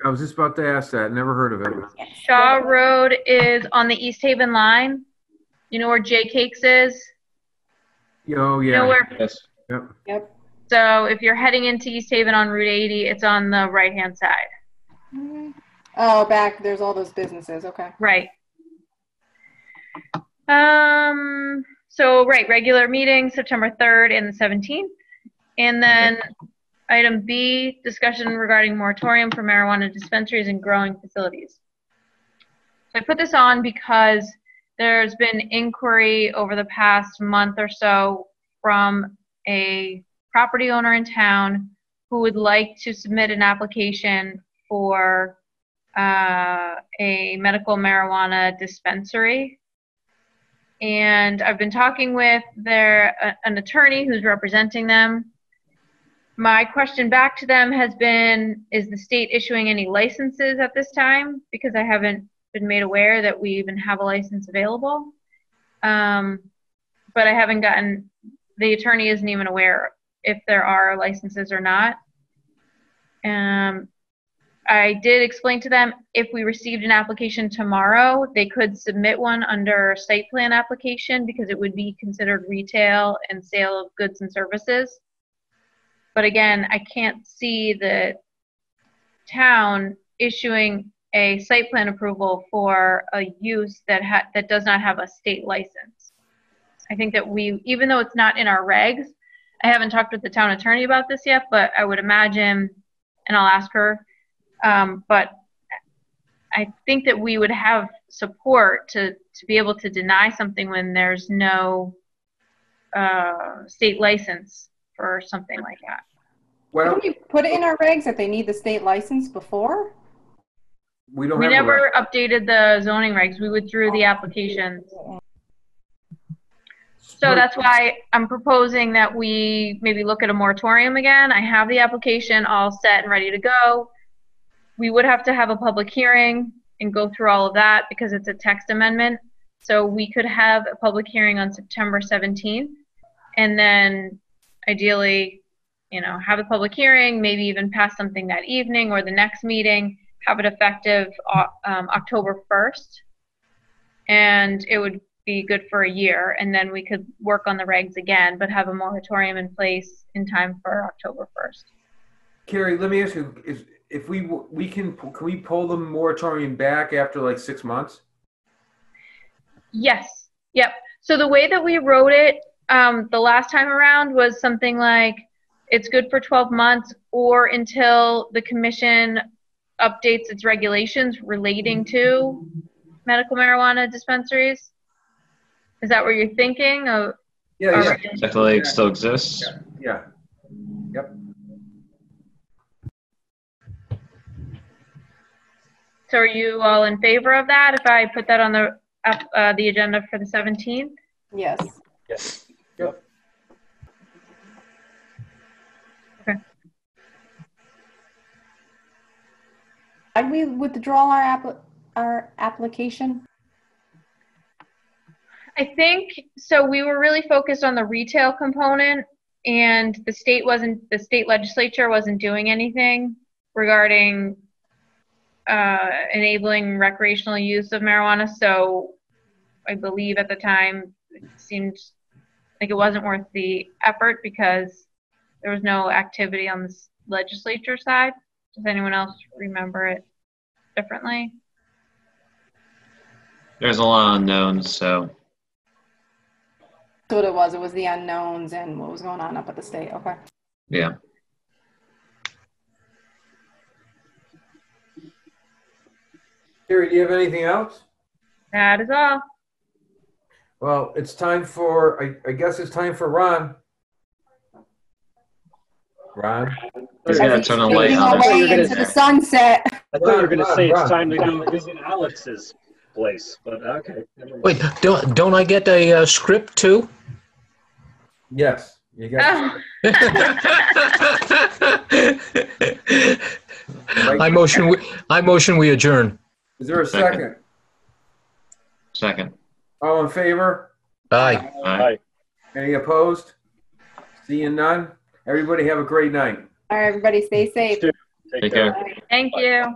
I was just about to ask that. Never heard of it. Shaw Road is on the East Haven line. You know where J Cakes is? Oh, yeah. You know where? Yes. Yep. Yep. So if you're heading into East Haven on Route 80, it's on the right-hand side. Oh, back, there's all those businesses, okay. Right. So, right, regular meeting, September 3rd and the 17th. And then item B, discussion regarding moratorium for marijuana dispensaries and growing facilities. So I put this on because there's been inquiry over the past month or so from a property owner in town who would like to submit an application for a medical marijuana dispensary. And I've been talking with an attorney who's representing them. My question back to them has been, is the state issuing any licenses at this time? Because I haven't been made aware that we even have a license available. But I haven't gotten, the attorney isn't even aware if there are licenses or not. I did explain to them if we received an application tomorrow, they could submit one under site plan application because it would be considered retail and sale of goods and services. But again, I can't see the town issuing a site plan approval for a use that does not have a state license. I think that even though it's not in our regs, I haven't talked with the town attorney about this yet, but I would imagine, and I'll ask her, but I think that we would have support to be able to deny something when there's no state license for something like that. Well, Didn't we put it in our regs that they need the state license before? we never updated the zoning regs. We withdrew the applications. So that's why I'm proposing that we maybe look at a moratorium again. I have the application all set and ready to go. We would have to have a public hearing and go through all of that because it's a text amendment. So we could have a public hearing on September 17th and then ideally, have a public hearing, maybe even pass something that evening or the next meeting, have it effective October 1st. And it would be good for a year. And then we could work on the regs again, but have a moratorium in place in time for October 1st. Carrie, let me ask you, if can we pull the moratorium back after like 6 months? Yes. Yep. So the way that we wrote it the last time around was something like it's good for 12 months or until the commission updates its regulations relating to medical marijuana dispensaries? Is that what you're thinking? Of, Yeah. That lake still exists? Yeah. Yep. So are you all in favor of that if I put that on the agenda for the 17th? Yes. Yes. Yep. Okay. Did we withdraw our application? I think so. We were really focused on the retail component, and the state legislature wasn't doing anything regarding enabling recreational use of marijuana. So I believe at the time it seemed like it wasn't worth the effort because there was no activity on the legislature side. Does anyone else remember it differently? There's a lot of unknowns, so. So what it was the unknowns and what was going on up at the state. Okay. Yeah. Carrie, do you have anything else? That is all. Well, it's time for, I guess it's time for Ron. Ron? He's gonna turn the light Fading on. away into the sunset. I thought you were going to say it's Ron. time to go visit Alex's place, but okay. Never mind. Wait, don't I get a script too? Yes. You got I motion we adjourn. Is there a second? Second. All in favor? Aye. Bye. Any opposed? Seeing none? Everybody have a great night. All right, everybody stay safe. Take care. Take care. Thank you.